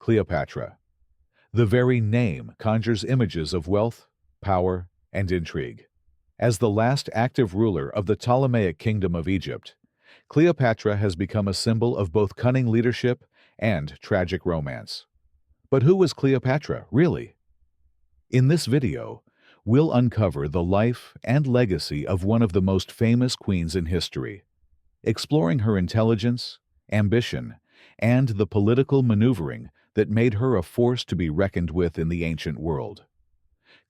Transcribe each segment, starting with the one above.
Cleopatra. The very name conjures images of wealth, power, and intrigue. As the last active ruler of the Ptolemaic Kingdom of Egypt, Cleopatra has become a symbol of both cunning leadership and tragic romance. But who was Cleopatra, really? In this video, we'll uncover the life and legacy of one of the most famous queens in history, exploring her intelligence, ambition, and the political maneuvering that made her a force to be reckoned with in the ancient world.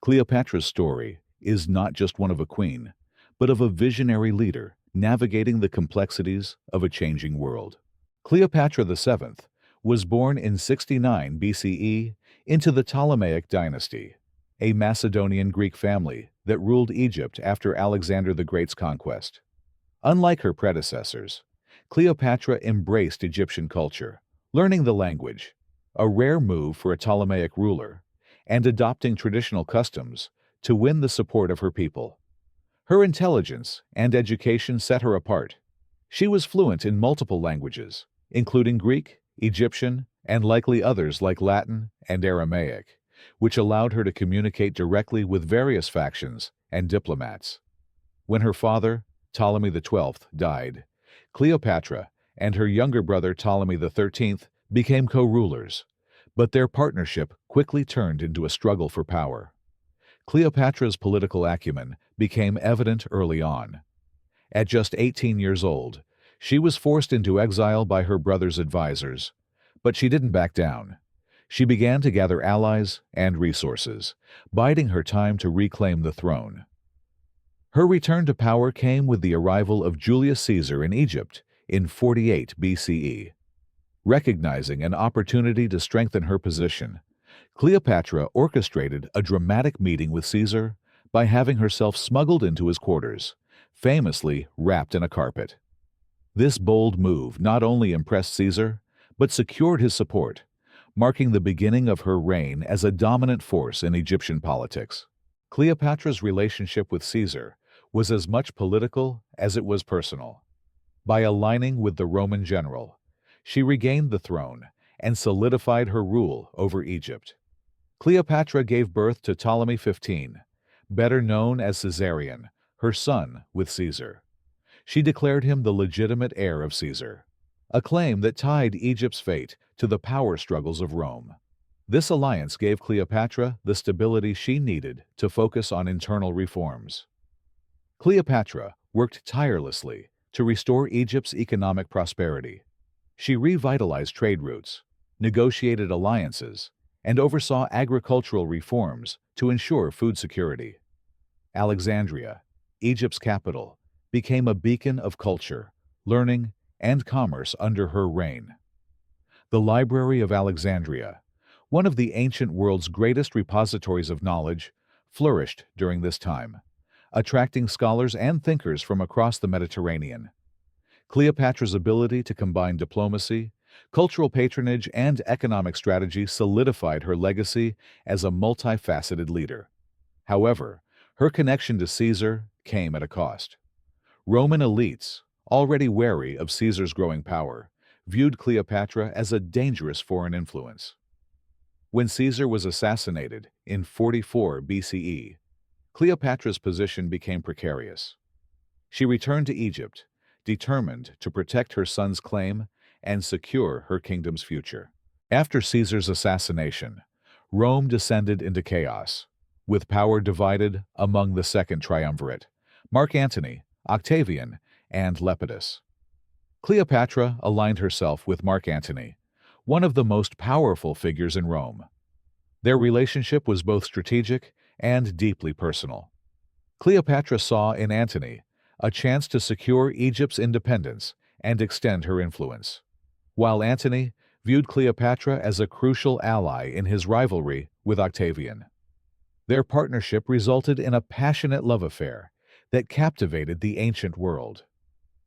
Cleopatra's story is not just one of a queen, but of a visionary leader navigating the complexities of a changing world. Cleopatra VII was born in 69 BCE into the Ptolemaic dynasty, a Macedonian Greek family that ruled Egypt after Alexander the Great's conquest. Unlike her predecessors, Cleopatra embraced Egyptian culture, learning the language, a rare move for a Ptolemaic ruler, and adopting traditional customs to win the support of her people. Her intelligence and education set her apart. She was fluent in multiple languages, including Greek, Egyptian, and likely others like Latin and Aramaic, which allowed her to communicate directly with various factions and diplomats. When her father, Ptolemy XII, died, Cleopatra and her younger brother Ptolemy XIII became co-rulers, but their partnership quickly turned into a struggle for power. Cleopatra's political acumen became evident early on. At just 18 years old, she was forced into exile by her brother's advisors, but she didn't back down. She began to gather allies and resources, biding her time to reclaim the throne. Her return to power came with the arrival of Julius Caesar in Egypt in 48 BCE. Recognizing an opportunity to strengthen her position, Cleopatra orchestrated a dramatic meeting with Caesar by having herself smuggled into his quarters, famously wrapped in a carpet. This bold move not only impressed Caesar, but secured his support, marking the beginning of her reign as a dominant force in Egyptian politics. Cleopatra's relationship with Caesar was as much political as it was personal. By aligning with the Roman general, she regained the throne and solidified her rule over Egypt. Cleopatra gave birth to Ptolemy XV, better known as Caesarion, her son with Caesar. She declared him the legitimate heir of Caesar, a claim that tied Egypt's fate to the power struggles of Rome. This alliance gave Cleopatra the stability she needed to focus on internal reforms. Cleopatra worked tirelessly to restore Egypt's economic prosperity. She revitalized trade routes, negotiated alliances, and oversaw agricultural reforms to ensure food security. Alexandria, Egypt's capital, became a beacon of culture, learning, and commerce under her reign. The Library of Alexandria, one of the ancient world's greatest repositories of knowledge, flourished during this time, attracting scholars and thinkers from across the Mediterranean. Cleopatra's ability to combine diplomacy, cultural patronage, and economic strategy solidified her legacy as a multifaceted leader. However, her connection to Caesar came at a cost. Roman elites, already wary of Caesar's growing power, viewed Cleopatra as a dangerous foreign influence. When Caesar was assassinated in 44 BCE, Cleopatra's position became precarious. She returned to Egypt, determined to protect her son's claim and secure her kingdom's future. After Caesar's assassination, Rome descended into chaos, with power divided among the Second Triumvirate, Mark Antony, Octavian, and Lepidus. Cleopatra aligned herself with Mark Antony, one of the most powerful figures in Rome. Their relationship was both strategic and deeply personal. Cleopatra saw in Antony a chance to secure Egypt's independence and extend her influence, while Antony viewed Cleopatra as a crucial ally in his rivalry with Octavian. Their partnership resulted in a passionate love affair that captivated the ancient world.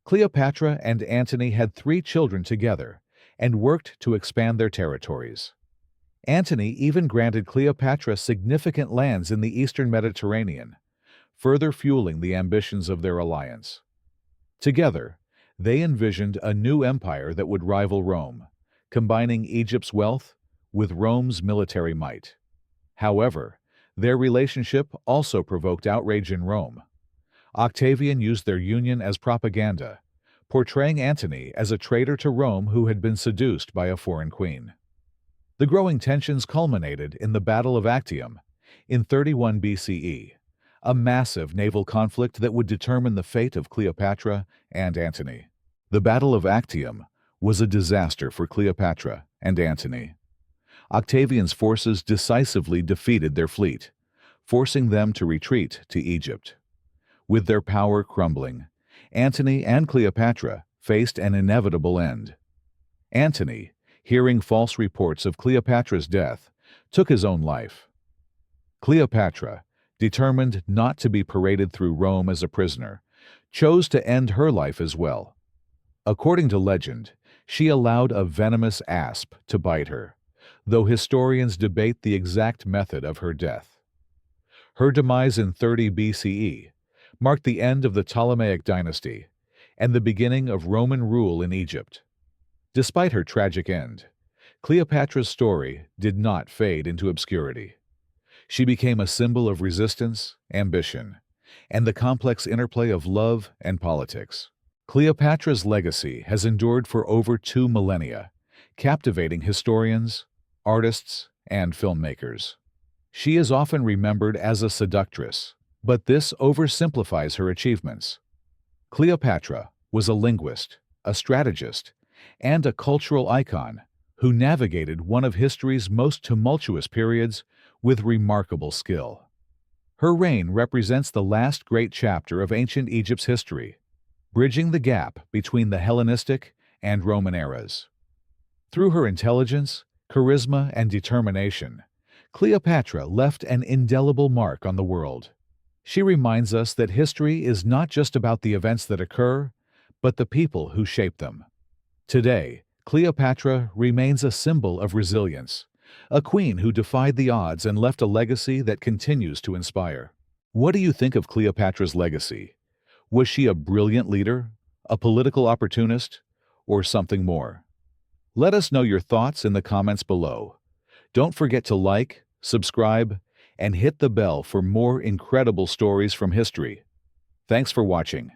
Cleopatra and Antony had 3 children together and worked to expand their territories. Antony even granted Cleopatra significant lands in the eastern Mediterranean, further fueling the ambitions of their alliance. Together, they envisioned a new empire that would rival Rome, combining Egypt's wealth with Rome's military might. However, their relationship also provoked outrage in Rome. Octavian used their union as propaganda, portraying Antony as a traitor to Rome who had been seduced by a foreign queen. The growing tensions culminated in the Battle of Actium in 31 BCE, a massive naval conflict that would determine the fate of Cleopatra and Antony. The Battle of Actium was a disaster for Cleopatra and Antony. Octavian's forces decisively defeated their fleet, forcing them to retreat to Egypt. With their power crumbling, Antony and Cleopatra faced an inevitable end. Antony, hearing false reports of Cleopatra's death, took his own life. Cleopatra, determined not to be paraded through Rome as a prisoner, chose to end her life as well. According to legend, she allowed a venomous asp to bite her, though historians debate the exact method of her death. Her demise in 30 BCE marked the end of the Ptolemaic dynasty and the beginning of Roman rule in Egypt. Despite her tragic end, Cleopatra's story did not fade into obscurity. She became a symbol of resistance, ambition, and the complex interplay of love and politics. Cleopatra's legacy has endured for over 2 millennia, captivating historians, artists, and filmmakers. She is often remembered as a seductress, but this oversimplifies her achievements. Cleopatra was a linguist, a strategist, and a cultural icon who navigated one of history's most tumultuous periods with remarkable skill. Her reign represents the last great chapter of ancient Egypt's history, bridging the gap between the Hellenistic and Roman eras. Through her intelligence, charisma, and determination, Cleopatra left an indelible mark on the world. She reminds us that history is not just about the events that occur, but the people who shape them. Today, Cleopatra remains a symbol of resilience, a queen who defied the odds and left a legacy that continues to inspire. What do you think of Cleopatra's legacy? Was she a brilliant leader, a political opportunist, or something more? Let us know your thoughts in the comments below. Don't forget to like, subscribe, and hit the bell for more incredible stories from history. Thanks for watching.